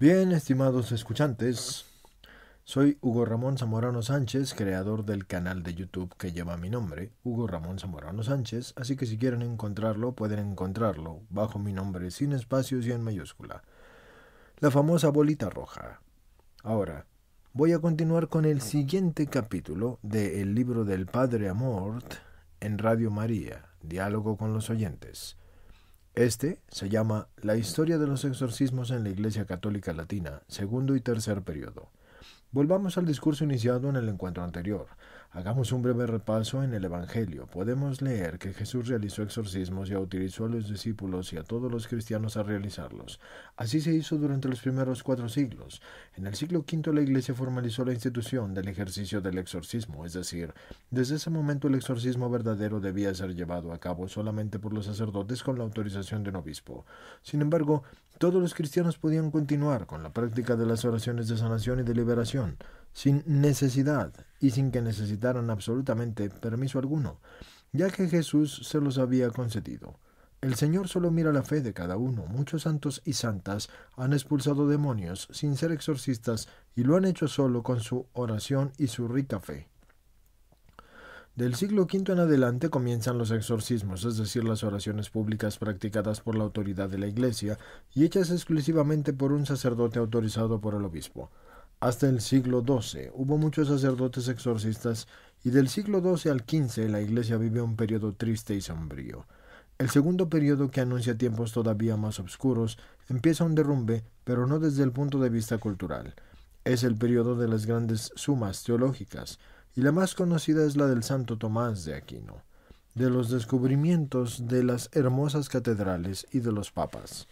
Bien, estimados escuchantes, soy Hugo Ramón Zamorano Sánchez, creador del canal de YouTube que lleva mi nombre, Hugo Ramón Zamorano Sánchez, así que si quieren encontrarlo, pueden encontrarlo bajo mi nombre sin espacios y en mayúscula, la famosa bolita roja. Ahora, voy a continuar con el siguiente capítulo de El libro del Padre Amort en Radio María, Diálogo con los oyentes. Este se llama La historia de los exorcismos en la Iglesia Católica Latina, segundo y tercer periodo. Volvamos al discurso iniciado en el encuentro anterior. Hagamos un breve repaso en el Evangelio. Podemos leer que Jesús realizó exorcismos y autorizó a los discípulos y a todos los cristianos a realizarlos. Así se hizo durante los primeros 4 siglos. En el siglo V la Iglesia formalizó la institución del ejercicio del exorcismo, es decir, desde ese momento el exorcismo verdadero debía ser llevado a cabo solamente por los sacerdotes con la autorización de un obispo. Sin embargo, todos los cristianos podían continuar con la práctica de las oraciones de sanación y de liberación, sin necesidad y sin que necesitaran absolutamente permiso alguno, ya que Jesús se los había concedido. El Señor solo mira la fe de cada uno. Muchos santos y santas han expulsado demonios sin ser exorcistas y lo han hecho solo con su oración y su rica fe. Del siglo V en adelante comienzan los exorcismos, es decir, las oraciones públicas practicadas por la autoridad de la Iglesia y hechas exclusivamente por un sacerdote autorizado por el obispo. Hasta el siglo XII hubo muchos sacerdotes exorcistas y del siglo XII al XV la Iglesia vive un periodo triste y sombrío. El segundo periodo, que anuncia tiempos todavía más oscuros, empieza un derrumbe, pero no desde el punto de vista cultural. Es el periodo de las grandes sumas teológicas, y la más conocida es la del Santo Tomás de Aquino, de los descubrimientos de las hermosas catedrales y de los papas.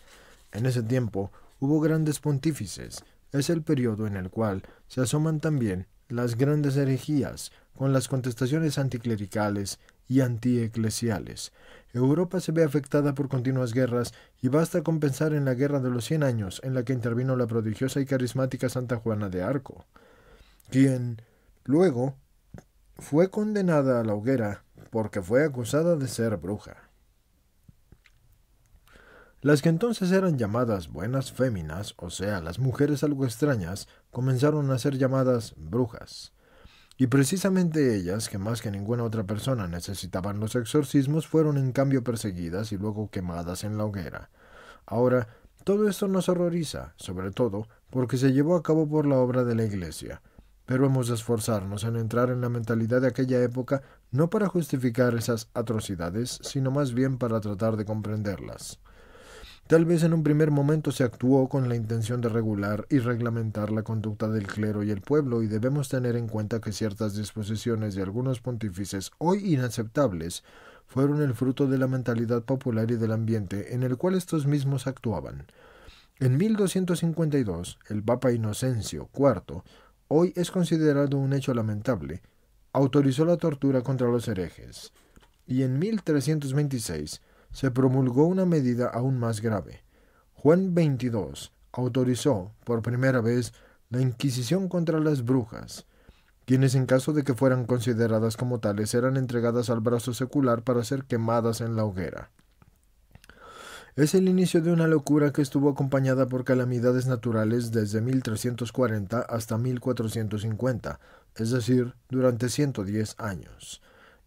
En ese tiempo hubo grandes pontífices. Es el periodo en el cual se asoman también las grandes herejías, con las contestaciones anticlericales y antieclesiales. Europa se ve afectada por continuas guerras y basta con pensar en la Guerra de los 100 años en la que intervino la prodigiosa y carismática Santa Juana de Arco, quien luego fue condenada a la hoguera porque fue acusada de ser bruja. Las que entonces eran llamadas buenas féminas, o sea, las mujeres algo extrañas, comenzaron a ser llamadas brujas. Y precisamente ellas, que más que ninguna otra persona necesitaban los exorcismos, fueron en cambio perseguidas y luego quemadas en la hoguera. Ahora, todo esto nos horroriza, sobre todo porque se llevó a cabo por la obra de la Iglesia. Pero hemos de esforzarnos en entrar en la mentalidad de aquella época, no para justificar esas atrocidades, sino más bien para tratar de comprenderlas. Tal vez en un primer momento se actuó con la intención de regular y reglamentar la conducta del clero y el pueblo, y debemos tener en cuenta que ciertas disposiciones de algunos pontífices, hoy inaceptables, fueron el fruto de la mentalidad popular y del ambiente en el cual estos mismos actuaban. En 1252, el Papa Inocencio IV, hoy es considerado un hecho lamentable, autorizó la tortura contra los herejes, y en 1326 se promulgó una medida aún más grave. Juan XXII autorizó por primera vez la Inquisición contra las brujas, quienes en caso de que fueran consideradas como tales eran entregadas al brazo secular para ser quemadas en la hoguera. Es el inicio de una locura que estuvo acompañada por calamidades naturales desde 1340 hasta 1450, es decir, durante 110 años.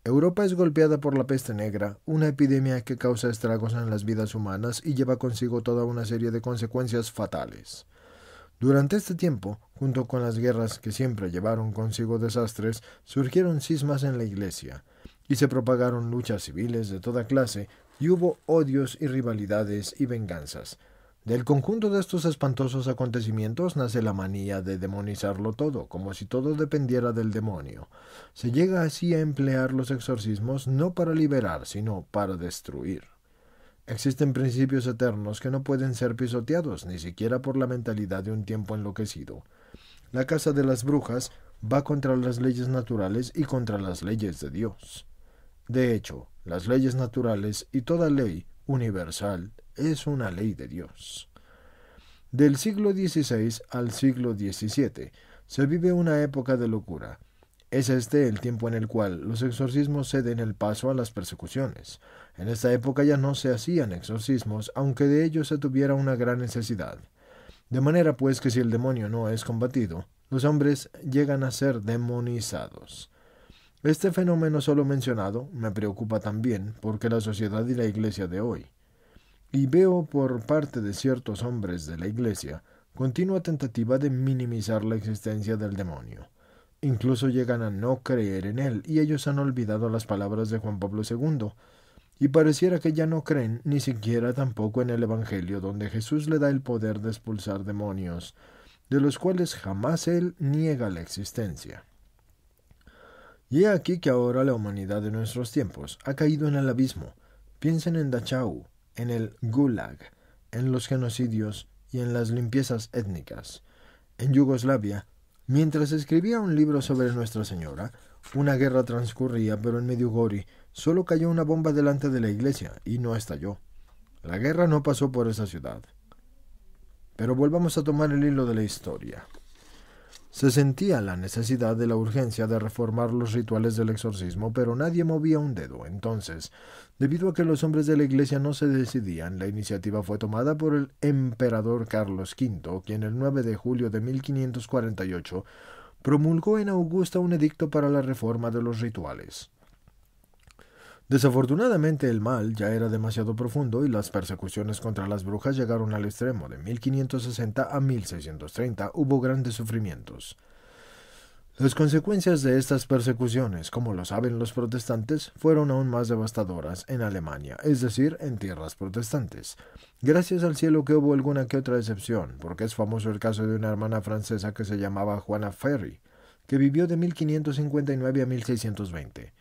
Europa es golpeada por la peste negra, una epidemia que causa estragos en las vidas humanas y lleva consigo toda una serie de consecuencias fatales. Durante este tiempo, junto con las guerras que siempre llevaron consigo desastres, surgieron cismas en la Iglesia, y se propagaron luchas civiles de toda clase, y hubo odios y rivalidades y venganzas. Del conjunto de estos espantosos acontecimientos nace la manía de demonizarlo todo, como si todo dependiera del demonio. Se llega así a emplear los exorcismos no para liberar, sino para destruir. Existen principios eternos que no pueden ser pisoteados, ni siquiera por la mentalidad de un tiempo enloquecido. La casa de las brujas va contra las leyes naturales y contra las leyes de Dios. De hecho, las leyes naturales y toda ley universal es una ley de Dios. Del siglo XVI al siglo XVII se vive una época de locura. Es este el tiempo en el cual los exorcismos ceden el paso a las persecuciones. En esta época ya no se hacían exorcismos, aunque de ellos se tuviera una gran necesidad. De manera pues que si el demonio no es combatido, los hombres llegan a ser demonizados. Este fenómeno solo mencionado me preocupa también porque la sociedad y la iglesia de hoy, y veo por parte de ciertos hombres de la iglesia, continua tentativa de minimizar la existencia del demonio. Incluso llegan a no creer en él, y ellos han olvidado las palabras de Juan Pablo II, y pareciera que ya no creen ni siquiera tampoco en el Evangelio, donde Jesús le da el poder de expulsar demonios, de los cuales jamás él niega la existencia. Y he aquí que ahora la humanidad de nuestros tiempos ha caído en el abismo. Piensen en Dachau, en el Gulag, en los genocidios y en las limpiezas étnicas. En Yugoslavia, mientras escribía un libro sobre Nuestra Señora, una guerra transcurría, pero en Medjugorje solo cayó una bomba delante de la iglesia y no estalló. La guerra no pasó por esa ciudad. Pero volvamos a tomar el hilo de la historia. Se sentía la necesidad de la urgencia de reformar los rituales del exorcismo, pero nadie movía un dedo. Entonces, debido a que los hombres de la iglesia no se decidían, la iniciativa fue tomada por el emperador Carlos V, quien el 9 de julio de 1548 promulgó en Augusta un edicto para la reforma de los rituales. Desafortunadamente el mal ya era demasiado profundo y las persecuciones contra las brujas llegaron al extremo. De 1560 a 1630 hubo grandes sufrimientos. Las consecuencias de estas persecuciones, como lo saben los protestantes, fueron aún más devastadoras en Alemania, es decir, en tierras protestantes. Gracias al cielo que hubo alguna que otra excepción, porque es famoso el caso de una hermana francesa que se llamaba Juana Ferry, que vivió de 1559 a 1620.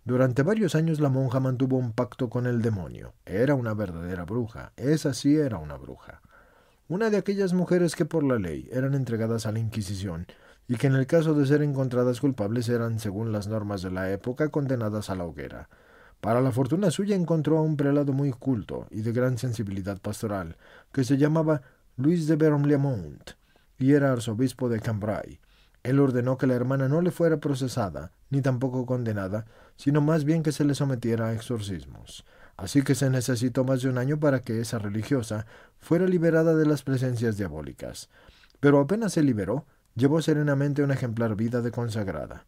Durante varios años la monja mantuvo un pacto con el demonio. Era una verdadera bruja. Esa sí era una bruja. Una de aquellas mujeres que por la ley eran entregadas a la Inquisición y que en el caso de ser encontradas culpables eran, según las normas de la época, condenadas a la hoguera. Para la fortuna suya encontró a un prelado muy culto y de gran sensibilidad pastoral, que se llamaba Luis de Bermliamont y era arzobispo de Cambrai. Él ordenó que la hermana no le fuera procesada, ni tampoco condenada, sino más bien que se le sometiera a exorcismos. Así que se necesitó más de un año para que esa religiosa fuera liberada de las presencias diabólicas. Pero apenas se liberó, llevó serenamente una ejemplar vida de consagrada.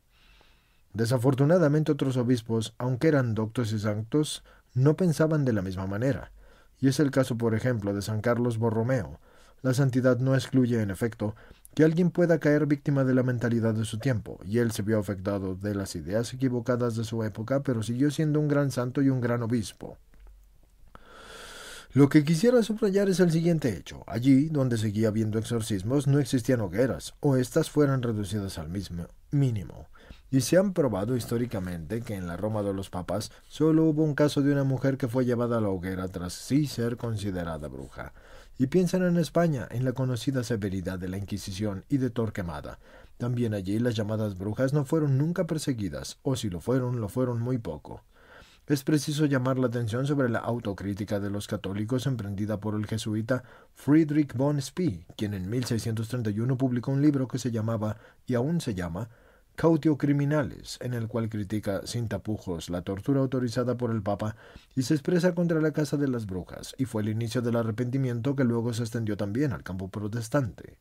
Desafortunadamente otros obispos, aunque eran doctos y santos, no pensaban de la misma manera. Y es el caso, por ejemplo, de San Carlos Borromeo. La santidad no excluye, en efecto, que alguien pueda caer víctima de la mentalidad de su tiempo, y él se vio afectado de las ideas equivocadas de su época, pero siguió siendo un gran santo y un gran obispo. Lo que quisiera subrayar es el siguiente hecho. Allí, donde seguía habiendo exorcismos, no existían hogueras, o éstas fueran reducidas al mismo mínimo. Y se han probado históricamente que en la Roma de los papas solo hubo un caso de una mujer que fue llevada a la hoguera tras sí ser considerada bruja. Y piensan en España, en la conocida severidad de la Inquisición y de Torquemada. También allí las llamadas brujas no fueron nunca perseguidas, o si lo fueron muy poco. Es preciso llamar la atención sobre la autocrítica de los católicos emprendida por el jesuita Friedrich von Spee, quien en 1631 publicó un libro que se llamaba, y aún se llama, Cautio Criminales, en el cual critica sin tapujos la tortura autorizada por el Papa y se expresa contra la Casa de las Brujas, y fue el inicio del arrepentimiento que luego se extendió también al campo protestante.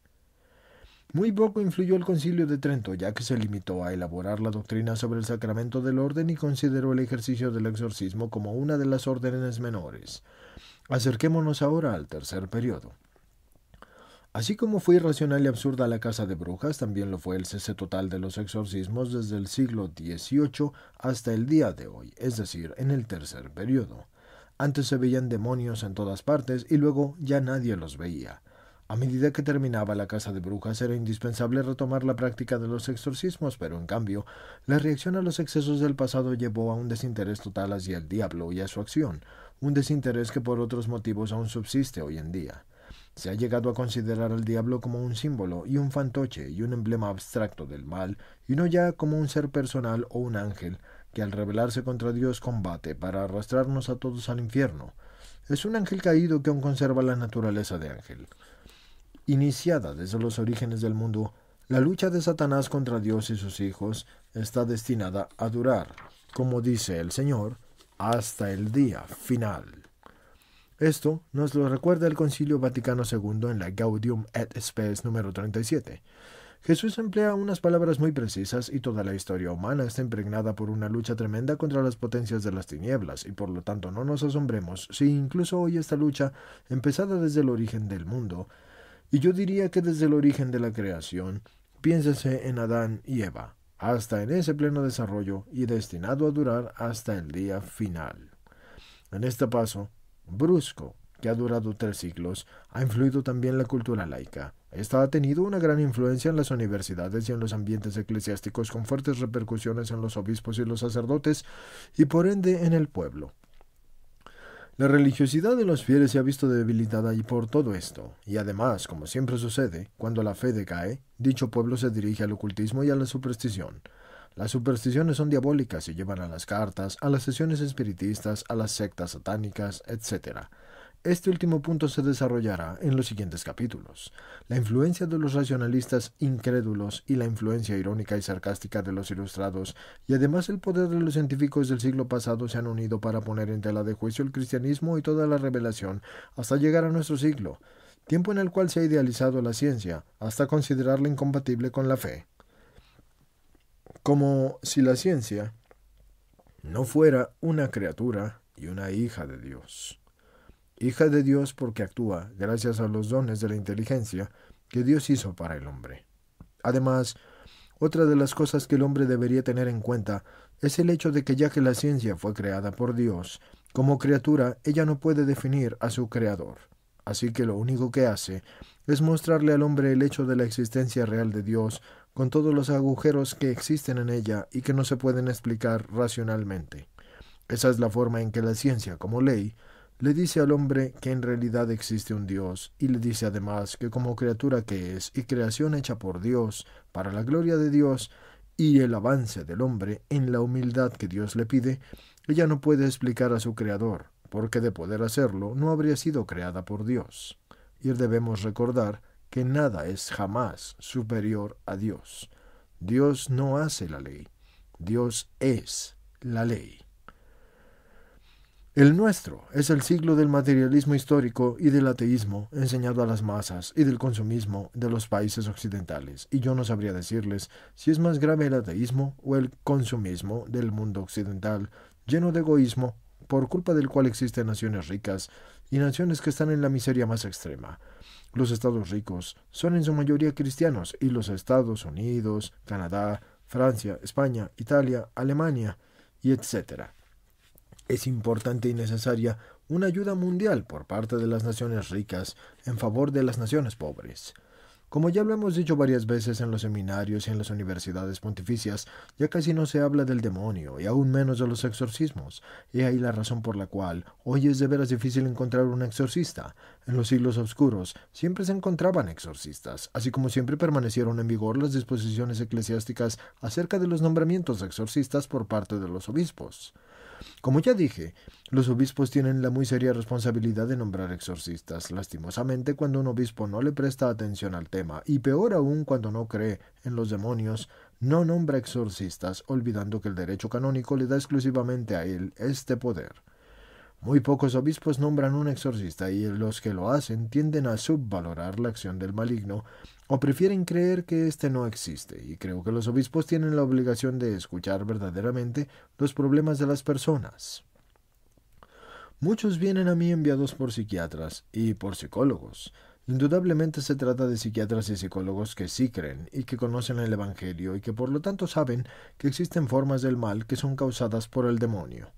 Muy poco influyó el Concilio de Trento, ya que se limitó a elaborar la doctrina sobre el sacramento del orden y consideró el ejercicio del exorcismo como una de las órdenes menores. Acerquémonos ahora al tercer periodo. Así como fue irracional y absurda la casa de brujas, también lo fue el cese total de los exorcismos desde el siglo XVIII hasta el día de hoy, es decir, en el tercer periodo. Antes se veían demonios en todas partes y luego ya nadie los veía. A medida que terminaba la casa de brujas era indispensable retomar la práctica de los exorcismos, pero en cambio, la reacción a los excesos del pasado llevó a un desinterés total hacia el diablo y a su acción, un desinterés que por otros motivos aún subsiste hoy en día. Se ha llegado a considerar al diablo como un símbolo y un fantoche y un emblema abstracto del mal, y no ya como un ser personal o un ángel que al rebelarse contra Dios combate para arrastrarnos a todos al infierno. Es un ángel caído que aún conserva la naturaleza de ángel. Iniciada desde los orígenes del mundo, la lucha de Satanás contra Dios y sus hijos está destinada a durar, como dice el Señor, hasta el día final. Esto nos lo recuerda el Concilio Vaticano II en la Gaudium et Spes número 37. Jesús emplea unas palabras muy precisas y toda la historia humana está impregnada por una lucha tremenda contra las potencias de las tinieblas, y por lo tanto no nos asombremos si incluso hoy esta lucha, empezada desde el origen del mundo, y yo diría que desde el origen de la creación, piénsese en Adán y Eva, hasta en ese pleno desarrollo y destinado a durar hasta el día final. En este paso brusco, que ha durado 3 siglos, ha influido también la cultura laica. Esta ha tenido una gran influencia en las universidades y en los ambientes eclesiásticos, con fuertes repercusiones en los obispos y los sacerdotes, y por ende en el pueblo. La religiosidad de los fieles se ha visto debilitada y por todo esto, y además, como siempre sucede, cuando la fe decae, dicho pueblo se dirige al ocultismo y a la superstición. Las supersticiones son diabólicas y llevan a las cartas, a las sesiones espiritistas, a las sectas satánicas, etc. Este último punto se desarrollará en los siguientes capítulos. La influencia de los racionalistas incrédulos y la influencia irónica y sarcástica de los ilustrados, y además el poder de los científicos del siglo pasado se han unido para poner en tela de juicio el cristianismo y toda la revelación hasta llegar a nuestro siglo, tiempo en el cual se ha idealizado la ciencia hasta considerarla incompatible con la fe. Como si la ciencia no fuera una criatura y una hija de Dios. Hija de Dios porque actúa gracias a los dones de la inteligencia que Dios hizo para el hombre. Además, otra de las cosas que el hombre debería tener en cuenta es el hecho de que ya que la ciencia fue creada por Dios, como criatura ella no puede definir a su creador. Así que lo único que hace es mostrarle al hombre el hecho de la existencia real de Dios, con todos los agujeros que existen en ella y que no se pueden explicar racionalmente. Esa es la forma en que la ciencia, como ley, le dice al hombre que en realidad existe un Dios, y le dice además que como criatura que es y creación hecha por Dios, para la gloria de Dios y el avance del hombre en la humildad que Dios le pide, ella no puede explicar a su creador, porque de poder hacerlo no habría sido creada por Dios. Y debemos recordar que nada es jamás superior a Dios. Dios no hace la ley, Dios es la ley. El nuestro es el siglo del materialismo histórico y del ateísmo enseñado a las masas y del consumismo de los países occidentales, y yo no sabría decirles si es más grave el ateísmo o el consumismo del mundo occidental, lleno de egoísmo, por culpa del cual existen naciones ricas y naciones que están en la miseria más extrema. Los estados ricos son en su mayoría cristianos, y los Estados Unidos, Canadá, Francia, España, Italia, Alemania, y etc. Es importante y necesaria una ayuda mundial por parte de las naciones ricas en favor de las naciones pobres. Como ya lo hemos dicho varias veces en los seminarios y en las universidades pontificias, ya casi no se habla del demonio y aún menos de los exorcismos. He ahí la razón por la cual hoy es de veras difícil encontrar un exorcista. En los siglos oscuros siempre se encontraban exorcistas, así como siempre permanecieron en vigor las disposiciones eclesiásticas acerca de los nombramientos de exorcistas por parte de los obispos. Como ya dije, los obispos tienen la muy seria responsabilidad de nombrar exorcistas. Lastimosamente, cuando un obispo no le presta atención al tema, y peor aún cuando no cree en los demonios, no nombra exorcistas, olvidando que el derecho canónico le da exclusivamente a él este poder. Muy pocos obispos nombran un exorcista, y los que lo hacen tienden a subvalorar la acción del maligno o prefieren creer que éste no existe, y creo que los obispos tienen la obligación de escuchar verdaderamente los problemas de las personas. Muchos vienen a mí enviados por psiquiatras y por psicólogos. Indudablemente se trata de psiquiatras y psicólogos que sí creen y que conocen el Evangelio y que por lo tanto saben que existen formas del mal que son causadas por el demonio.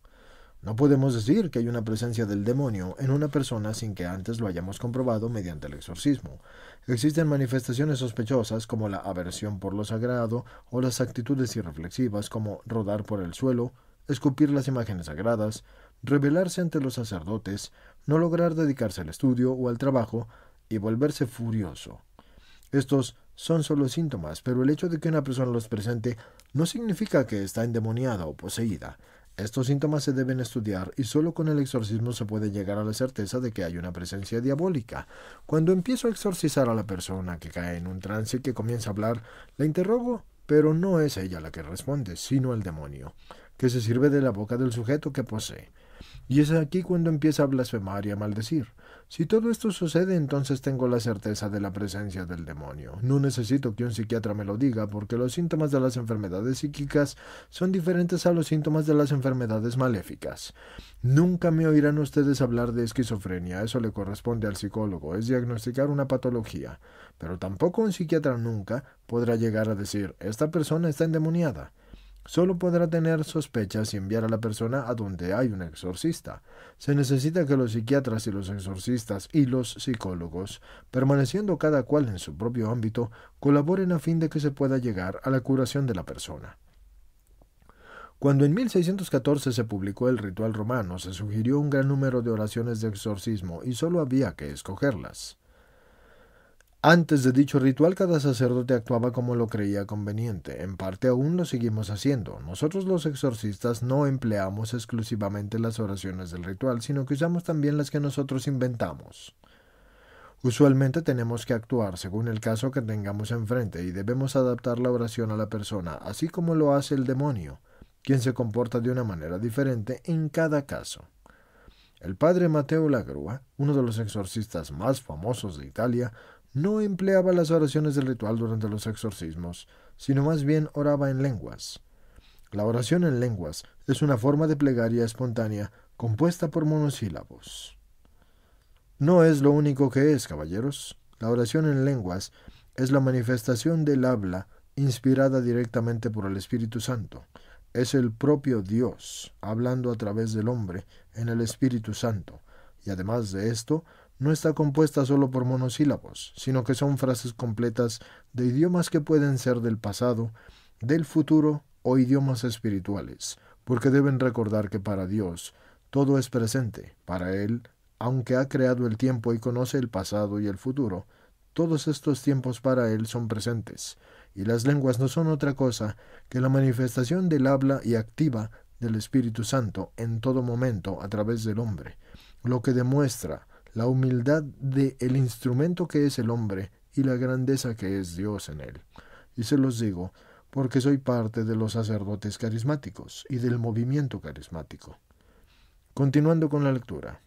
No podemos decir que hay una presencia del demonio en una persona sin que antes lo hayamos comprobado mediante el exorcismo. Existen manifestaciones sospechosas como la aversión por lo sagrado o las actitudes irreflexivas como rodar por el suelo, escupir las imágenes sagradas, rebelarse ante los sacerdotes, no lograr dedicarse al estudio o al trabajo y volverse furioso. Estos son solo síntomas, pero el hecho de que una persona los presente no significa que está endemoniada o poseída. Estos síntomas se deben estudiar y solo con el exorcismo se puede llegar a la certeza de que hay una presencia diabólica. Cuando empiezo a exorcizar a la persona que cae en un trance y que comienza a hablar, la interrogo, pero no es ella la que responde, sino el demonio, que se sirve de la boca del sujeto que posee. Y es aquí cuando empieza a blasfemar y a maldecir. Si todo esto sucede, entonces tengo la certeza de la presencia del demonio. No necesito que un psiquiatra me lo diga, porque los síntomas de las enfermedades psíquicas son diferentes a los síntomas de las enfermedades maléficas. Nunca me oirán ustedes hablar de esquizofrenia, eso le corresponde al psicólogo, es diagnosticar una patología. Pero tampoco un psiquiatra nunca podrá llegar a decir, esta persona está endemoniada. Solo podrá tener sospechas y enviar a la persona a donde hay un exorcista. Se necesita que los psiquiatras y los exorcistas y los psicólogos, permaneciendo cada cual en su propio ámbito, colaboren a fin de que se pueda llegar a la curación de la persona. Cuando en 1614 se publicó el ritual romano, se sugirió un gran número de oraciones de exorcismo y solo había que escogerlas. Antes de dicho ritual, cada sacerdote actuaba como lo creía conveniente. En parte aún lo seguimos haciendo. Nosotros los exorcistas no empleamos exclusivamente las oraciones del ritual, sino que usamos también las que nosotros inventamos. Usualmente tenemos que actuar según el caso que tengamos enfrente y debemos adaptar la oración a la persona, así como lo hace el demonio, quien se comporta de una manera diferente en cada caso. El padre Matteo Lagrua, uno de los exorcistas más famosos de Italia, no empleaba las oraciones del ritual durante los exorcismos, sino más bien oraba en lenguas. La oración en lenguas es una forma de plegaria espontánea compuesta por monosílabos. No es lo único que es, caballeros. La oración en lenguas es la manifestación del habla inspirada directamente por el Espíritu Santo. Es el propio Dios hablando a través del hombre en el Espíritu Santo, y además de esto, no está compuesta solo por monosílabos, sino que son frases completas de idiomas que pueden ser del pasado, del futuro o idiomas espirituales, porque deben recordar que para Dios todo es presente. Para Él, aunque ha creado el tiempo y conoce el pasado y el futuro, todos estos tiempos para Él son presentes, y las lenguas no son otra cosa que la manifestación del habla y activa del Espíritu Santo en todo momento a través del hombre, lo que demuestra la humildad del instrumento que es el hombre y la grandeza que es Dios en él. Y se los digo porque soy parte de los sacerdotes carismáticos y del movimiento carismático. Continuando con la lectura.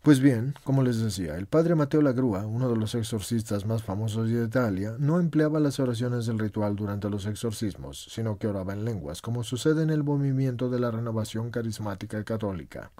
Pues bien, como les decía, el padre Matteo Lagrua, uno de los exorcistas más famosos de Italia, no empleaba las oraciones del ritual durante los exorcismos, sino que oraba en lenguas, como sucede en el movimiento de la renovación carismática católica.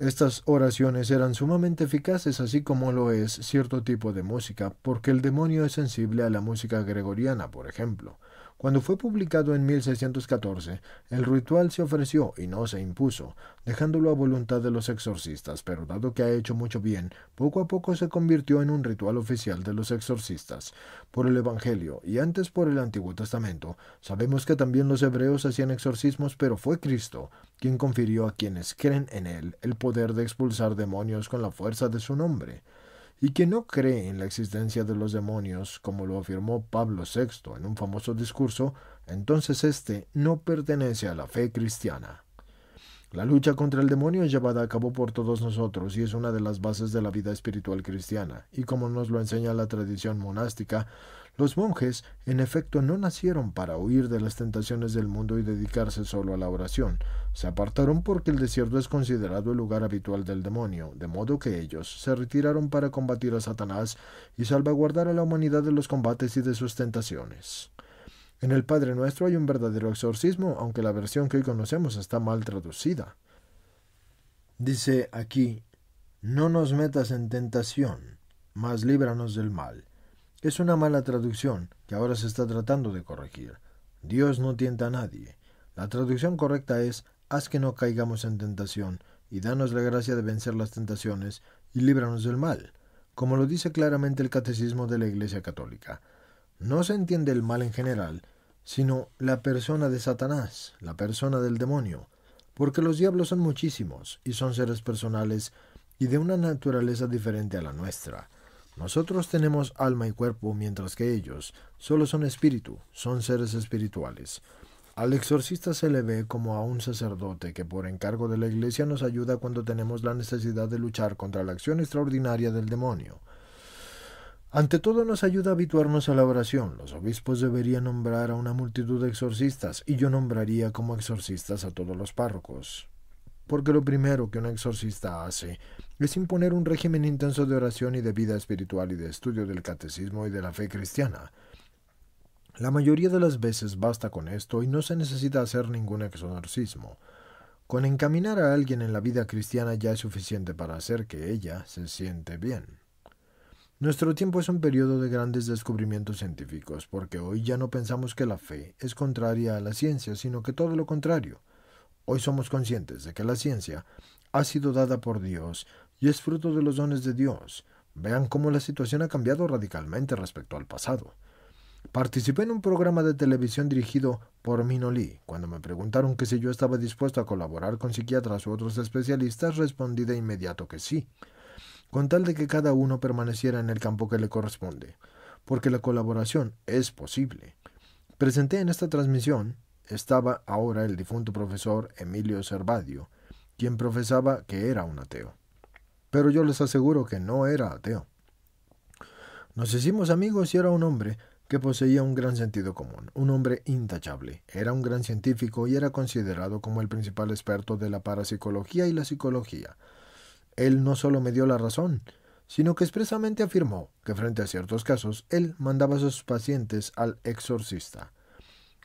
Estas oraciones eran sumamente eficaces, así como lo es cierto tipo de música, porque el demonio es sensible a la música gregoriana, por ejemplo. Cuando fue publicado en 1614, el ritual se ofreció y no se impuso, dejándolo a voluntad de los exorcistas, pero dado que ha hecho mucho bien, poco a poco se convirtió en un ritual oficial de los exorcistas. Por el Evangelio y antes por el Antiguo Testamento, sabemos que también los hebreos hacían exorcismos, pero fue Cristo quien confirió a quienes creen en él el poder de expulsar demonios con la fuerza de su nombre. Y quien no cree en la existencia de los demonios, como lo afirmó Pablo VI en un famoso discurso, entonces éste no pertenece a la fe cristiana. La lucha contra el demonio es llevada a cabo por todos nosotros y es una de las bases de la vida espiritual cristiana, y como nos lo enseña la tradición monástica, los monjes, en efecto, no nacieron para huir de las tentaciones del mundo y dedicarse solo a la oración. Se apartaron porque el desierto es considerado el lugar habitual del demonio, de modo que ellos se retiraron para combatir a Satanás y salvaguardar a la humanidad de los combates y de sus tentaciones. En el Padre Nuestro hay un verdadero exorcismo, aunque la versión que hoy conocemos está mal traducida. Dice aquí, no nos metas en tentación, mas líbranos del mal. Es una mala traducción que ahora se está tratando de corregir. Dios no tienta a nadie. La traducción correcta es, haz que no caigamos en tentación, y danos la gracia de vencer las tentaciones, y líbranos del mal, como lo dice claramente el Catecismo de la Iglesia Católica. No se entiende el mal en general, sino la persona de Satanás, la persona del demonio, porque los diablos son muchísimos, y son seres personales, y de una naturaleza diferente a la nuestra. Nosotros tenemos alma y cuerpo, mientras que ellos solo son espíritu, son seres espirituales. Al exorcista se le ve como a un sacerdote que por encargo de la Iglesia nos ayuda cuando tenemos la necesidad de luchar contra la acción extraordinaria del demonio. Ante todo nos ayuda a habituarnos a la oración. Los obispos deberían nombrar a una multitud de exorcistas, y yo nombraría como exorcistas a todos los párrocos. porque lo primero que un exorcista hace es imponer un régimen intenso de oración y de vida espiritual y de estudio del catecismo y de la fe cristiana. La mayoría de las veces basta con esto y no se necesita hacer ningún exorcismo. Con encaminar a alguien en la vida cristiana ya es suficiente para hacer que ella se siente bien. Nuestro tiempo es un periodo de grandes descubrimientos científicos, porque hoy ya no pensamos que la fe es contraria a la ciencia, sino que todo lo contrario. Hoy somos conscientes de que la ciencia ha sido dada por Dios y es fruto de los dones de Dios. Vean cómo la situación ha cambiado radicalmente respecto al pasado. Participé en un programa de televisión dirigido por Mino Lee. Cuando me preguntaron que si yo estaba dispuesto a colaborar con psiquiatras u otros especialistas, respondí de inmediato que sí, con tal de que cada uno permaneciera en el campo que le corresponde, porque la colaboración es posible. Presenté en esta transmisión, estaba ahora el difunto profesor Emilio Servadio, quien profesaba que era un ateo. Pero yo les aseguro que no era ateo. Nos hicimos amigos y era un hombre que poseía un gran sentido común, un hombre intachable. Era un gran científico y era considerado como el principal experto de la parapsicología y la psicología. Él no solo me dio la razón, sino que expresamente afirmó que frente a ciertos casos él mandaba a sus pacientes al exorcista.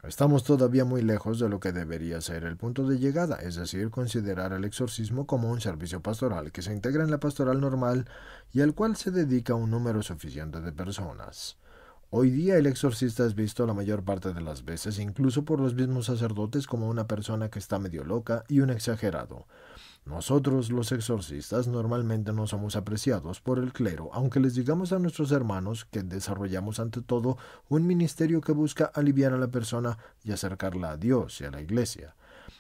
Estamos todavía muy lejos de lo que debería ser el punto de llegada, es decir, considerar el exorcismo como un servicio pastoral que se integra en la pastoral normal y al cual se dedica un número suficiente de personas. Hoy día el exorcista es visto la mayor parte de las veces, incluso por los mismos sacerdotes, como una persona que está medio loca y un exagerado. Nosotros, los exorcistas, normalmente no somos apreciados por el clero, aunque les digamos a nuestros hermanos que desarrollamos ante todo un ministerio que busca aliviar a la persona y acercarla a Dios y a la Iglesia.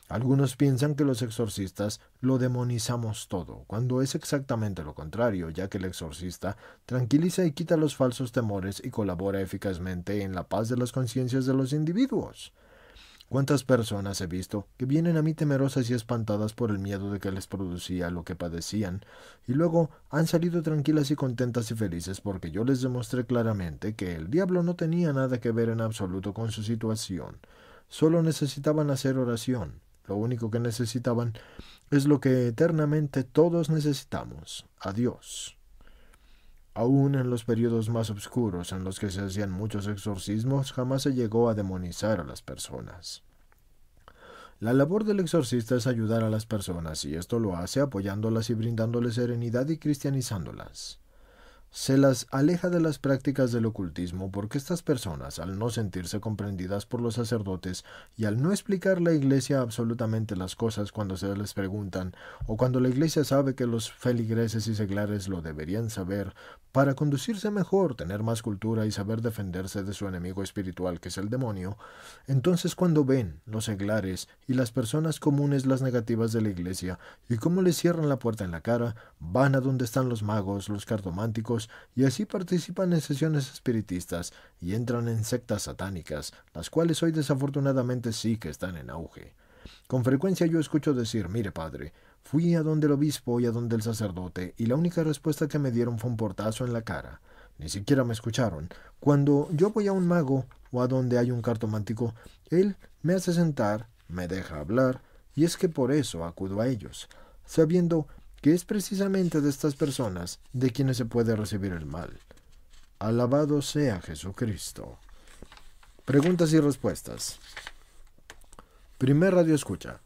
Algunos piensan que los exorcistas lo demonizamos todo, cuando es exactamente lo contrario, ya que el exorcista tranquiliza y quita los falsos temores y colabora eficazmente en la paz de las conciencias de los individuos. ¿Cuántas personas he visto que vienen a mí temerosas y espantadas por el miedo de que les producía lo que padecían, y luego han salido tranquilas y contentas y felices porque yo les demostré claramente que el diablo no tenía nada que ver en absoluto con su situación? Solo necesitaban hacer oración. Lo único que necesitaban es lo que eternamente todos necesitamos, a Dios. Aún en los periodos más oscuros en los que se hacían muchos exorcismos, jamás se llegó a demonizar a las personas. La labor del exorcista es ayudar a las personas, y esto lo hace apoyándolas y brindándoles serenidad y cristianizándolas. Se las aleja de las prácticas del ocultismo porque estas personas, al no sentirse comprendidas por los sacerdotes y al no explicar la Iglesia absolutamente las cosas cuando se les preguntan, o cuando la Iglesia sabe que los feligreses y seglares lo deberían saber, para conducirse mejor, tener más cultura y saber defenderse de su enemigo espiritual que es el demonio, entonces cuando ven los seglares y las personas comunes las negativas de la Iglesia y cómo les cierran la puerta en la cara, van a donde están los magos, los cartománticos, y así participan en sesiones espiritistas y entran en sectas satánicas, las cuales hoy desafortunadamente sí que están en auge. Con frecuencia yo escucho decir: mire, padre, fui a donde el obispo y a donde el sacerdote, y la única respuesta que me dieron fue un portazo en la cara. Ni siquiera me escucharon. Cuando yo voy a un mago o a donde hay un cartomántico, él me hace sentar, me deja hablar, y es que por eso acudo a ellos, sabiendo que es precisamente de estas personas de quienes se puede recibir el mal. Alabado sea Jesucristo. Preguntas y respuestas. Primer radio escucha.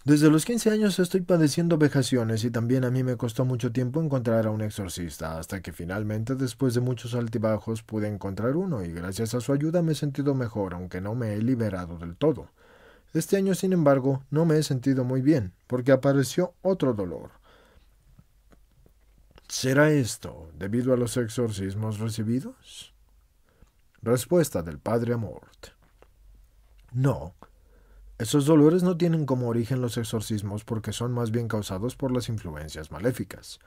Desde los 15 años estoy padeciendo vejaciones y también a mí me costó mucho tiempo encontrar a un exorcista, hasta que finalmente, después de muchos altibajos, pude encontrar uno y gracias a su ayuda me he sentido mejor, aunque no me he liberado del todo. Este año, sin embargo, no me he sentido muy bien, porque apareció otro dolor. ¿Será esto debido a los exorcismos recibidos? Respuesta del Padre Amort. No. Esos dolores no tienen como origen los exorcismos porque son más bien causados por las influencias maléficas.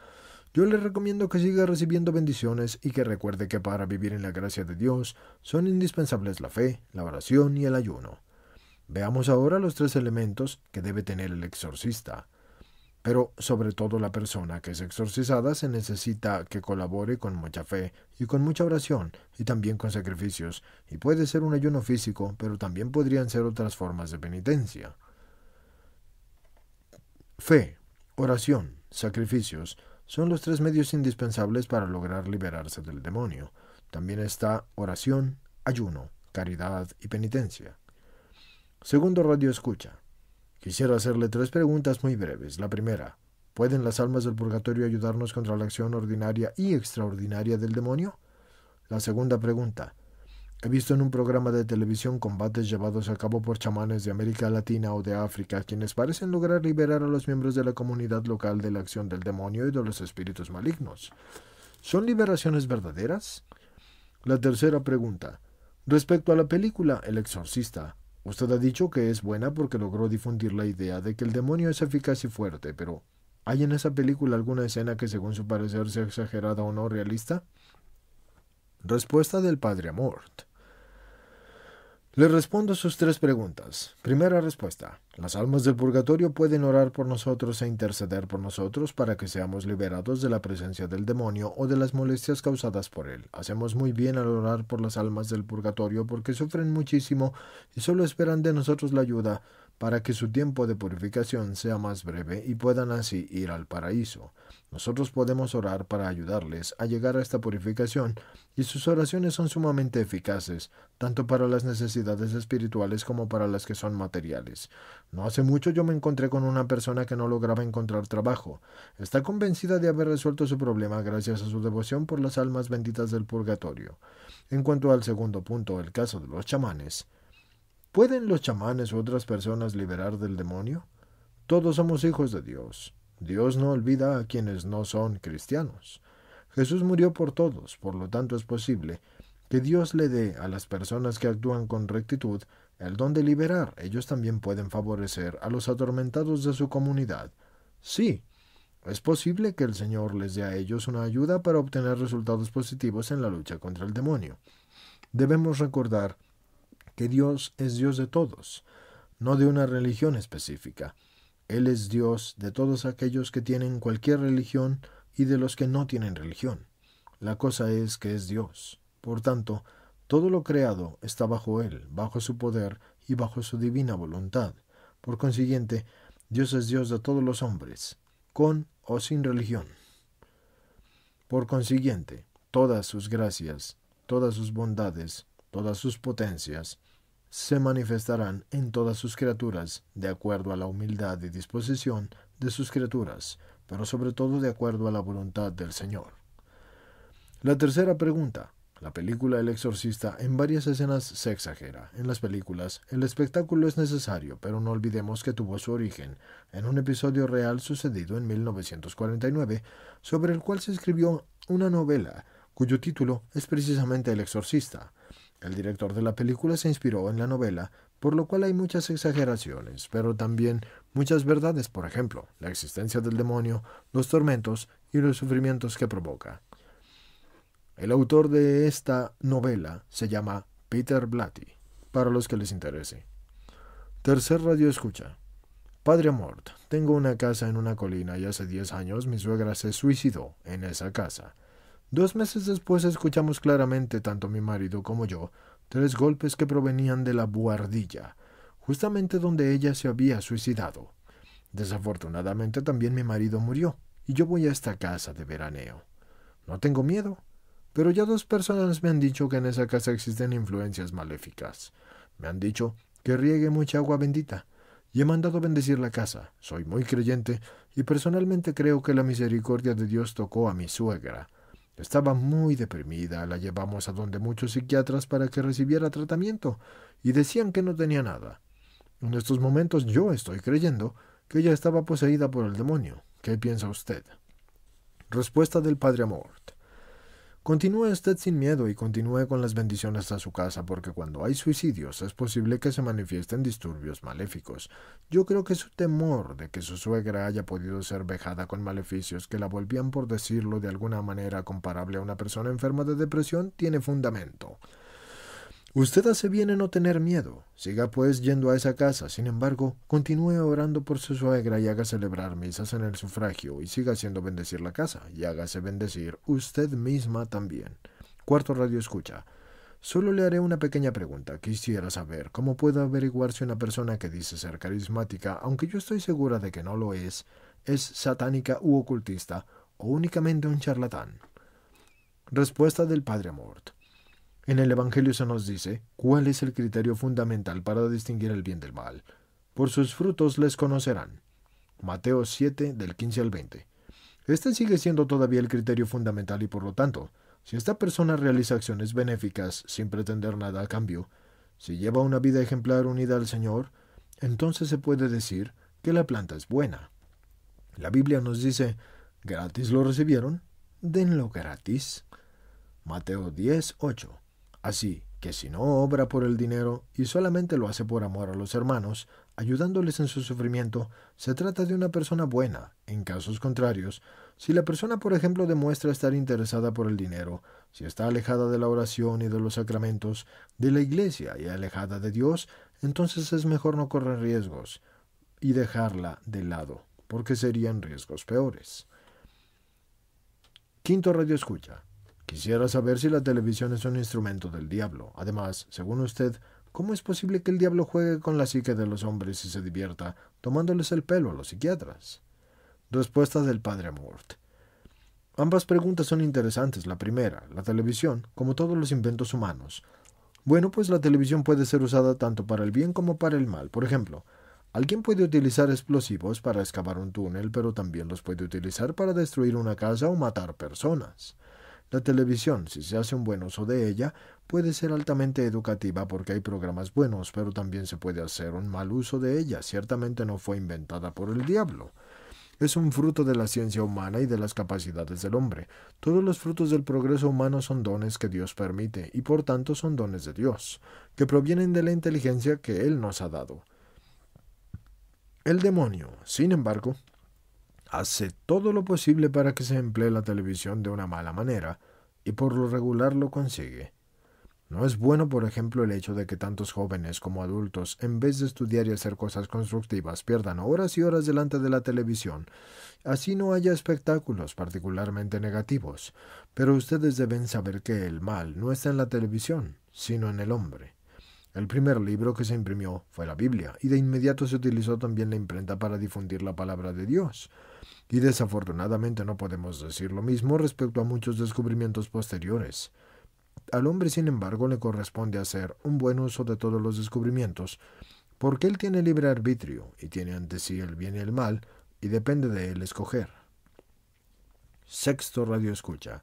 Yo le recomiendo que siga recibiendo bendiciones y que recuerde que para vivir en la gracia de Dios son indispensables la fe, la oración y el ayuno. Veamos ahora los 3 elementos que debe tener el exorcista. Pero sobre todo la persona que es exorcizada se necesita que colabore con mucha fe y con mucha oración y también con sacrificios, y puede ser un ayuno físico, pero también podrían ser otras formas de penitencia. Fe, oración, sacrificios son los tres medios indispensables para lograr liberarse del demonio. También está oración, ayuno, caridad y penitencia. Segundo radio escucha. Quisiera hacerle tres preguntas muy breves. La primera, ¿pueden las almas del purgatorio ayudarnos contra la acción ordinaria y extraordinaria del demonio? La segunda pregunta, he visto en un programa de televisión combates llevados a cabo por chamanes de América Latina o de África, quienes parecen lograr liberar a los miembros de la comunidad local de la acción del demonio y de los espíritus malignos. ¿Son liberaciones verdaderas? La tercera pregunta, respecto a la película El Exorcista, usted ha dicho que es buena porque logró difundir la idea de que el demonio es eficaz y fuerte, pero ¿hay en esa película alguna escena que según su parecer sea exagerada o no realista? Respuesta del Padre Amort. Le respondo sus tres preguntas. Primera respuesta. Las almas del purgatorio pueden orar por nosotros e interceder por nosotros para que seamos liberados de la presencia del demonio o de las molestias causadas por él. Hacemos muy bien al orar por las almas del purgatorio porque sufren muchísimo y solo esperan de nosotros la ayuda para que su tiempo de purificación sea más breve y puedan así ir al paraíso. Nosotros podemos orar para ayudarles a llegar a esta purificación y sus oraciones son sumamente eficaces, tanto para las necesidades espirituales como para las que son materiales. No hace mucho yo me encontré con una persona que no lograba encontrar trabajo. Está convencida de haber resuelto su problema gracias a su devoción por las almas benditas del purgatorio. En cuanto al segundo punto, el caso de los chamanes. ¿Pueden los chamanes u otras personas liberar del demonio? Todos somos hijos de Dios. Dios no olvida a quienes no son cristianos. Jesús murió por todos, por lo tanto es posible que Dios le dé a las personas que actúan con rectitud el don de liberar. Ellos también pueden favorecer a los atormentados de su comunidad. Sí, es posible que el Señor les dé a ellos una ayuda para obtener resultados positivos en la lucha contra el demonio. Debemos recordar que Dios es Dios de todos, no de una religión específica. Él es Dios de todos aquellos que tienen cualquier religión y de los que no tienen religión. La cosa es que es Dios. Por tanto, todo lo creado está bajo Él, bajo su poder y bajo su divina voluntad. Por consiguiente, Dios es Dios de todos los hombres, con o sin religión. Por consiguiente, todas sus gracias, todas sus bondades, todas sus potencias, se manifestarán en todas sus criaturas, de acuerdo a la humildad y disposición de sus criaturas, pero sobre todo de acuerdo a la voluntad del Señor. La tercera pregunta. La película El Exorcista en varias escenas se exagera. En las películas, el espectáculo es necesario, pero no olvidemos que tuvo su origen en un episodio real sucedido en 1949, sobre el cual se escribió una novela, cuyo título es precisamente El Exorcista. El director de la película se inspiró en la novela, por lo cual hay muchas exageraciones, pero también muchas verdades, por ejemplo, la existencia del demonio, los tormentos y los sufrimientos que provoca. El autor de esta novela se llama Peter Blatty, para los que les interese. Tercer radio escucha. Padre Amort, tengo una casa en una colina y hace 10 años mi suegra se suicidó en esa casa. 2 meses después escuchamos claramente, tanto mi marido como yo, 3 golpes que provenían de la buhardilla, justamente donde ella se había suicidado. Desafortunadamente también mi marido murió, y yo voy a esta casa de veraneo. No tengo miedo, pero ya 2 personas me han dicho que en esa casa existen influencias maléficas. Me han dicho que riegue mucha agua bendita, y he mandado bendecir la casa. Soy muy creyente, y personalmente creo que la misericordia de Dios tocó a mi suegra. Estaba muy deprimida, la llevamos a donde muchos psiquiatras para que recibiera tratamiento, y decían que no tenía nada. En estos momentos yo estoy creyendo que ella estaba poseída por el demonio. ¿Qué piensa usted? Respuesta del Padre Amort. Continúe usted sin miedo y continúe con las bendiciones a su casa, porque cuando hay suicidios es posible que se manifiesten disturbios maléficos. Yo creo que su temor de que su suegra haya podido ser vejada con maleficios que la volvían, por decirlo de alguna manera, comparable a una persona enferma de depresión, tiene fundamento. Usted hace bien en no tener miedo. Siga pues yendo a esa casa. Sin embargo, continúe orando por su suegra y haga celebrar misas en el sufragio y siga haciendo bendecir la casa y hágase bendecir usted misma también. Cuarto radio escucha. Solo le haré una pequeña pregunta. Quisiera saber cómo puedo averiguar si una persona que dice ser carismática, aunque yo estoy segura de que no lo es satánica u ocultista o únicamente un charlatán. Respuesta del Padre Amort. En el Evangelio se nos dice cuál es el criterio fundamental para distinguir el bien del mal. Por sus frutos les conocerán. Mateo 7, del 15 al 20. Este sigue siendo todavía el criterio fundamental y por lo tanto, si esta persona realiza acciones benéficas sin pretender nada a cambio, si lleva una vida ejemplar unida al Señor, entonces se puede decir que la planta es buena. La Biblia nos dice, ¿gratis lo recibieron? Denlo gratis. Mateo 10, 8. Así que si no obra por el dinero y solamente lo hace por amor a los hermanos, ayudándoles en su sufrimiento, se trata de una persona buena. En casos contrarios, si la persona, por ejemplo, demuestra estar interesada por el dinero, si está alejada de la oración y de los sacramentos, de la iglesia y alejada de Dios, entonces es mejor no correr riesgos y dejarla de lado, porque serían riesgos peores. Quinto radio escucha. Quisiera saber si la televisión es un instrumento del diablo. Además, según usted, ¿cómo es posible que el diablo juegue con la psique de los hombres y se divierta tomándoles el pelo a los psiquiatras? Respuesta del Padre Amort. Ambas preguntas son interesantes. La primera, la televisión, como todos los inventos humanos. Bueno, pues la televisión puede ser usada tanto para el bien como para el mal. Por ejemplo, alguien puede utilizar explosivos para excavar un túnel, pero también los puede utilizar para destruir una casa o matar personas. La televisión, si se hace un buen uso de ella, puede ser altamente educativa porque hay programas buenos, pero también se puede hacer un mal uso de ella. Ciertamente no fue inventada por el diablo. Es un fruto de la ciencia humana y de las capacidades del hombre. Todos los frutos del progreso humano son dones que Dios permite, y por tanto son dones de Dios, que provienen de la inteligencia que Él nos ha dado. El demonio, sin embargo, hace todo lo posible para que se emplee la televisión de una mala manera, y por lo regular lo consigue. No es bueno, por ejemplo, el hecho de que tantos jóvenes como adultos, en vez de estudiar y hacer cosas constructivas, pierdan horas y horas delante de la televisión. Así no haya espectáculos particularmente negativos, pero ustedes deben saber que el mal no está en la televisión, sino en el hombre. El primer libro que se imprimió fue la Biblia, y de inmediato se utilizó también la imprenta para difundir la palabra de Dios. Y desafortunadamente no podemos decir lo mismo respecto a muchos descubrimientos posteriores. Al hombre, sin embargo, le corresponde hacer un buen uso de todos los descubrimientos, porque él tiene libre arbitrio, y tiene ante sí el bien y el mal, y depende de él escoger. Sexto radio escucha.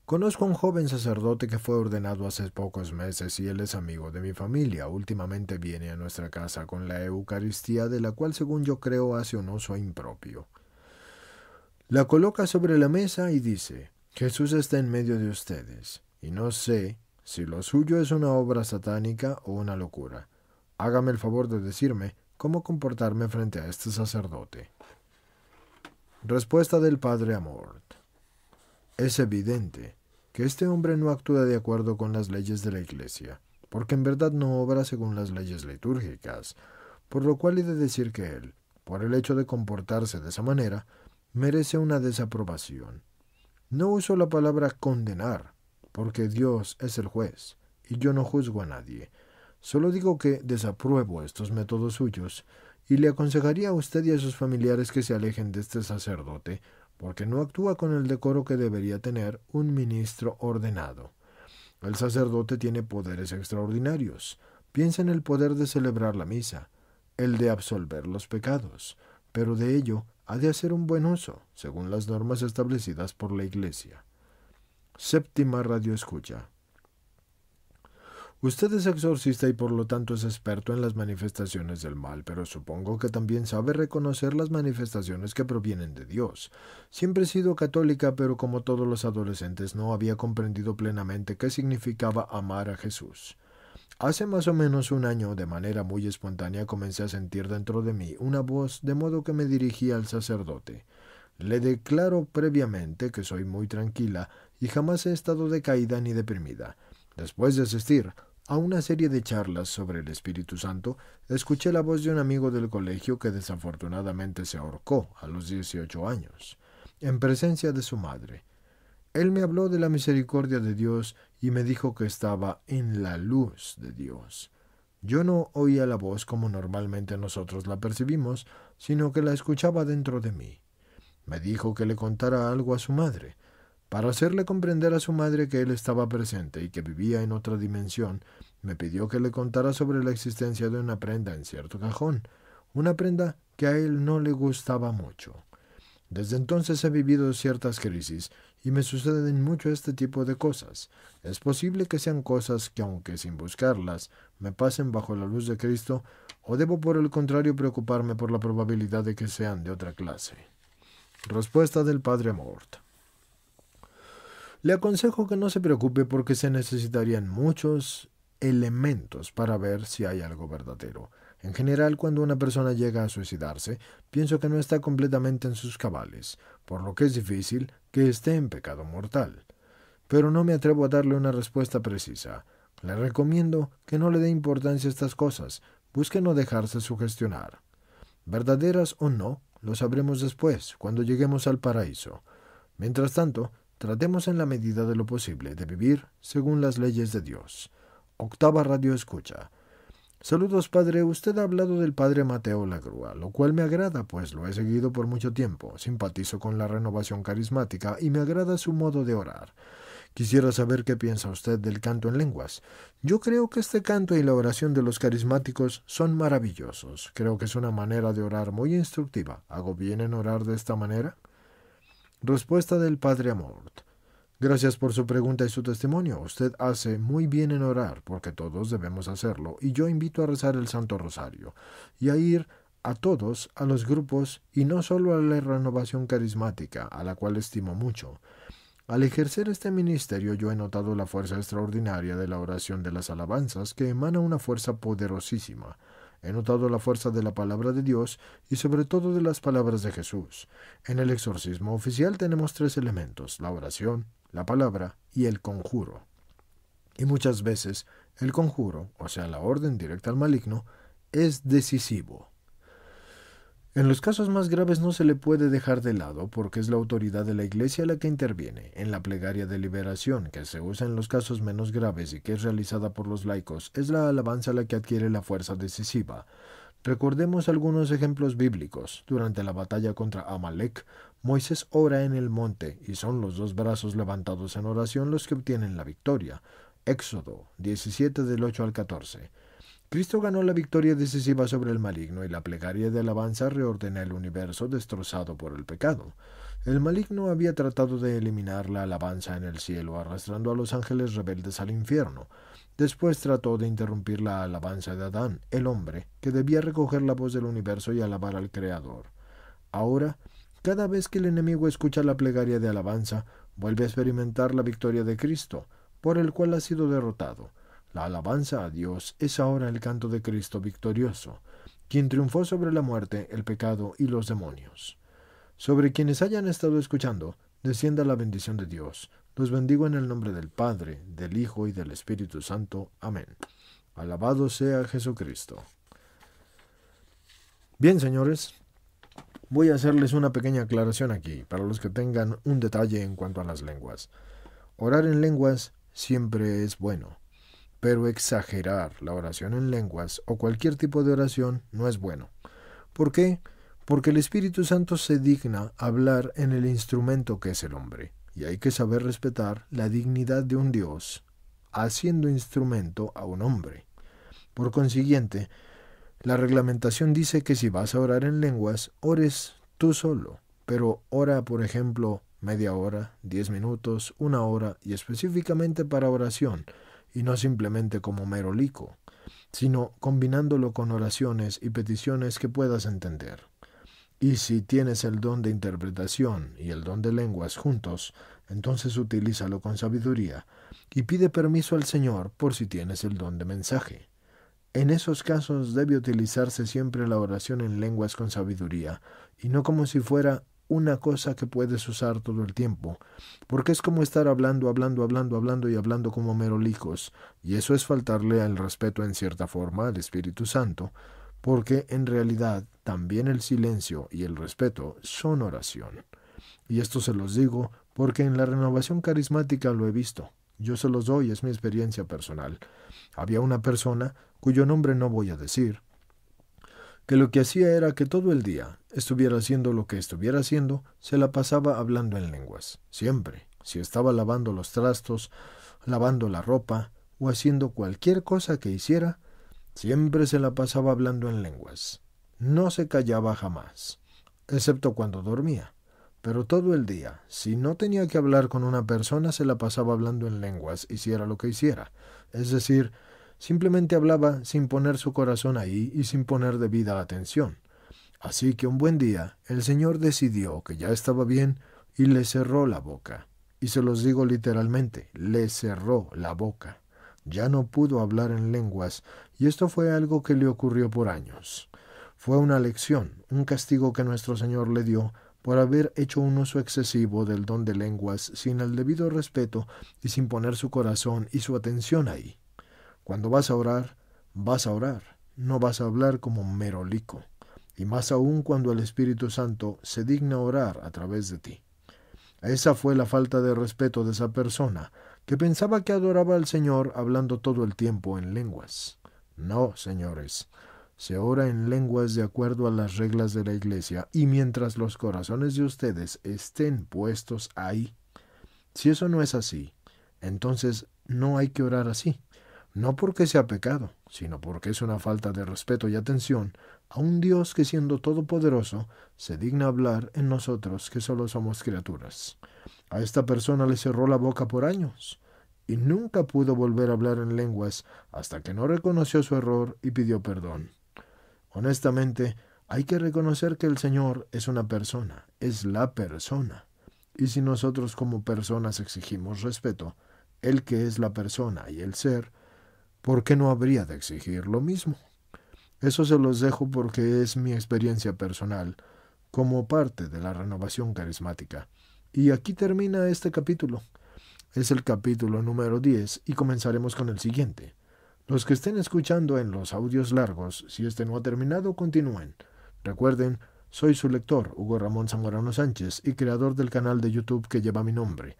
Conozco a un joven sacerdote que fue ordenado hace pocos meses y él es amigo de mi familia. Últimamente viene a nuestra casa con la Eucaristía, de la cual, según yo creo, hace un uso impropio. La coloca sobre la mesa y dice, Jesús está en medio de ustedes, y no sé si lo suyo es una obra satánica o una locura. Hágame el favor de decirme cómo comportarme frente a este sacerdote. Respuesta del Padre Amort. Es evidente que este hombre no actúa de acuerdo con las leyes de la Iglesia, porque en verdad no obra según las leyes litúrgicas, por lo cual he de decir que él, por el hecho de comportarse de esa manera, merece una desaprobación. No uso la palabra condenar, porque Dios es el juez, y yo no juzgo a nadie. Solo digo que desapruebo estos métodos suyos, y le aconsejaría a usted y a sus familiares que se alejen de este sacerdote, porque no actúa con el decoro que debería tener un ministro ordenado. El sacerdote tiene poderes extraordinarios. Piensa en el poder de celebrar la misa, el de absolver los pecados, pero de ello ha de hacer un buen uso, según las normas establecidas por la Iglesia. Séptima radio escucha. Usted es exorcista y por lo tanto es experto en las manifestaciones del mal, pero supongo que también sabe reconocer las manifestaciones que provienen de Dios. Siempre he sido católica, pero como todos los adolescentes no había comprendido plenamente qué significaba amar a Jesús. Hace más o menos un año, de manera muy espontánea, comencé a sentir dentro de mí una voz, de modo que me dirigí al sacerdote. Le declaro previamente que soy muy tranquila y jamás he estado decaída ni deprimida. Después de asistir a una serie de charlas sobre el Espíritu Santo, escuché la voz de un amigo del colegio que desafortunadamente se ahorcó a los 18 años, en presencia de su madre. Él me habló de la misericordia de Dios y me dijo que estaba en la luz de Dios. Yo no oía la voz como normalmente nosotros la percibimos, sino que la escuchaba dentro de mí. Me dijo que le contara algo a su madre. Para hacerle comprender a su madre que él estaba presente y que vivía en otra dimensión, me pidió que le contara sobre la existencia de una prenda en cierto cajón, una prenda que a él no le gustaba mucho. Desde entonces he vivido ciertas crisis y me suceden mucho este tipo de cosas. Es posible que sean cosas que, aunque sin buscarlas, me pasen bajo la luz de Cristo, o debo por el contrario preocuparme por la probabilidad de que sean de otra clase. Respuesta del Padre Amort. Le aconsejo que no se preocupe porque se necesitarían muchos elementos para ver si hay algo verdadero. En general, cuando una persona llega a suicidarse, pienso que no está completamente en sus cabales, por lo que es difícil que esté en pecado mortal. Pero no me atrevo a darle una respuesta precisa. Le recomiendo que no le dé importancia a estas cosas, busque no dejarse sugestionar. Verdaderas o no, lo sabremos después, cuando lleguemos al paraíso. Mientras tanto, tratemos en la medida de lo posible de vivir según las leyes de Dios. Octava Radio Escucha. Saludos, padre. Usted ha hablado del padre Mateo Lagrúa, lo cual me agrada, pues lo he seguido por mucho tiempo. Simpatizo con la renovación carismática y me agrada su modo de orar. Quisiera saber qué piensa usted del canto en lenguas. Yo creo que este canto y la oración de los carismáticos son maravillosos. Creo que es una manera de orar muy instructiva. ¿Hago bien en orar de esta manera? Respuesta del Padre Amort. Gracias por su pregunta y su testimonio. Usted hace muy bien en orar, porque todos debemos hacerlo, y yo invito a rezar el Santo Rosario, y a ir a todos a los grupos, y no solo a la renovación carismática, a la cual estimo mucho. Al ejercer este ministerio yo he notado la fuerza extraordinaria de la oración de las alabanzas, que emana una fuerza poderosísima. He notado la fuerza de la palabra de Dios y sobre todo de las palabras de Jesús. En el exorcismo oficial tenemos 3 elementos: la oración, la palabra y el conjuro. Y muchas veces el conjuro, o sea, la orden directa al maligno, es decisivo. En los casos más graves no se le puede dejar de lado porque es la autoridad de la Iglesia la que interviene. En la plegaria de liberación, que se usa en los casos menos graves y que es realizada por los laicos, es la alabanza la que adquiere la fuerza decisiva. Recordemos algunos ejemplos bíblicos. Durante la batalla contra Amalek, Moisés ora en el monte y son los 2 brazos levantados en oración los que obtienen la victoria. Éxodo 17 del 8 al 14. Cristo ganó la victoria decisiva sobre el maligno y la plegaria de alabanza reordena el universo destrozado por el pecado. El maligno había tratado de eliminar la alabanza en el cielo, arrastrando a los ángeles rebeldes al infierno. Después trató de interrumpir la alabanza de Adán, el hombre, que debía recoger la voz del universo y alabar al Creador. Ahora, cada vez que el enemigo escucha la plegaria de alabanza, vuelve a experimentar la victoria de Cristo, por el cual ha sido derrotado. La alabanza a Dios es ahora el canto de Cristo victorioso, quien triunfó sobre la muerte, el pecado y los demonios. Sobre quienes hayan estado escuchando, descienda la bendición de Dios. Los bendigo en el nombre del Padre, del Hijo y del Espíritu Santo. Amén. Alabado sea Jesucristo. Bien, señores, voy a hacerles una pequeña aclaración aquí, para los que tengan un detalle en cuanto a las lenguas. Orar en lenguas siempre es bueno, pero exagerar la oración en lenguas o cualquier tipo de oración no es bueno. ¿Por qué? Porque el Espíritu Santo se digna hablar en el instrumento que es el hombre, y hay que saber respetar la dignidad de un Dios, haciendo instrumento a un hombre. Por consiguiente, la reglamentación dice que si vas a orar en lenguas, ores tú solo, pero ora, por ejemplo, media hora, 10 minutos, 1 hora, y específicamente para oración, y no simplemente como mero lico, sino combinándolo con oraciones y peticiones que puedas entender. Y si tienes el don de interpretación y el don de lenguas juntos, entonces utilízalo con sabiduría y pide permiso al Señor por si tienes el don de mensaje. En esos casos debe utilizarse siempre la oración en lenguas con sabiduría y no como si fuera una cosa que puedes usar todo el tiempo, porque es como estar hablando como merolicos, y eso es faltarle al respeto en cierta forma al Espíritu Santo, porque en realidad también el silencio y el respeto son oración. Y esto se los digo porque en la renovación carismática lo he visto. Yo se los doy, es mi experiencia personal. Había una persona, cuyo nombre no voy a decir, que lo que hacía era que todo el día, estuviera haciendo lo que estuviera haciendo, se la pasaba hablando en lenguas. Siempre. Si estaba lavando los trastos, lavando la ropa, o haciendo cualquier cosa que hiciera, siempre se la pasaba hablando en lenguas. No se callaba jamás, excepto cuando dormía. Pero todo el día, si no tenía que hablar con una persona, se la pasaba hablando en lenguas, hiciera lo que hiciera. Es decir, simplemente hablaba sin poner su corazón ahí y sin poner debida atención. Así que un buen día, el Señor decidió que ya estaba bien y le cerró la boca. Y se los digo literalmente, le cerró la boca. Ya no pudo hablar en lenguas, y esto fue algo que le ocurrió por años. Fue una lección, un castigo que nuestro Señor le dio por haber hecho un uso excesivo del don de lenguas sin el debido respeto y sin poner su corazón y su atención ahí. Cuando vas a orar, no vas a hablar como un merolico, y más aún cuando el Espíritu Santo se digna orar a través de ti. Esa fue la falta de respeto de esa persona, que pensaba que adoraba al Señor hablando todo el tiempo en lenguas. No, señores, se ora en lenguas de acuerdo a las reglas de la Iglesia y mientras los corazones de ustedes estén puestos ahí. Si eso no es así, entonces no hay que orar así. No porque sea pecado, sino porque es una falta de respeto y atención a un Dios que siendo todopoderoso se digna hablar en nosotros que solo somos criaturas. A esta persona le cerró la boca por años y nunca pudo volver a hablar en lenguas hasta que no reconoció su error y pidió perdón. Honestamente, hay que reconocer que el Señor es una persona, es la persona. Y si nosotros como personas exigimos respeto, Él que es la persona y el ser, ¿por qué no habría de exigir lo mismo? Eso se los dejo porque es mi experiencia personal, como parte de la renovación carismática. Y aquí termina este capítulo. Es el capítulo número 10 y comenzaremos con el siguiente. Los que estén escuchando en los audios largos, si este no ha terminado, continúen. Recuerden, soy su lector, Hugo Ramón Zamorano Sánchez, y creador del canal de YouTube que lleva mi nombre.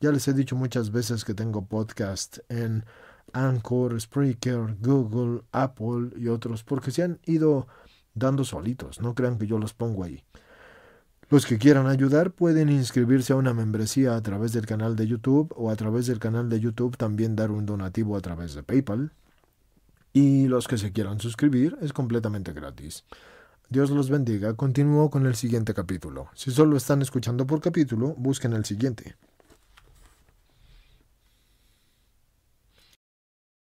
Ya les he dicho muchas veces que tengo podcast en Anchor, Spreaker, Google, Apple y otros, porque se han ido dando solitos, no crean que yo los pongo ahí. Los que quieran ayudar pueden inscribirse a una membresía a través del canal de YouTube o a través del canal de YouTube también dar un donativo a través de PayPal. Y los que se quieran suscribir es completamente gratis. Dios los bendiga. Continúo con el siguiente capítulo. Si solo están escuchando por capítulo, busquen el siguiente.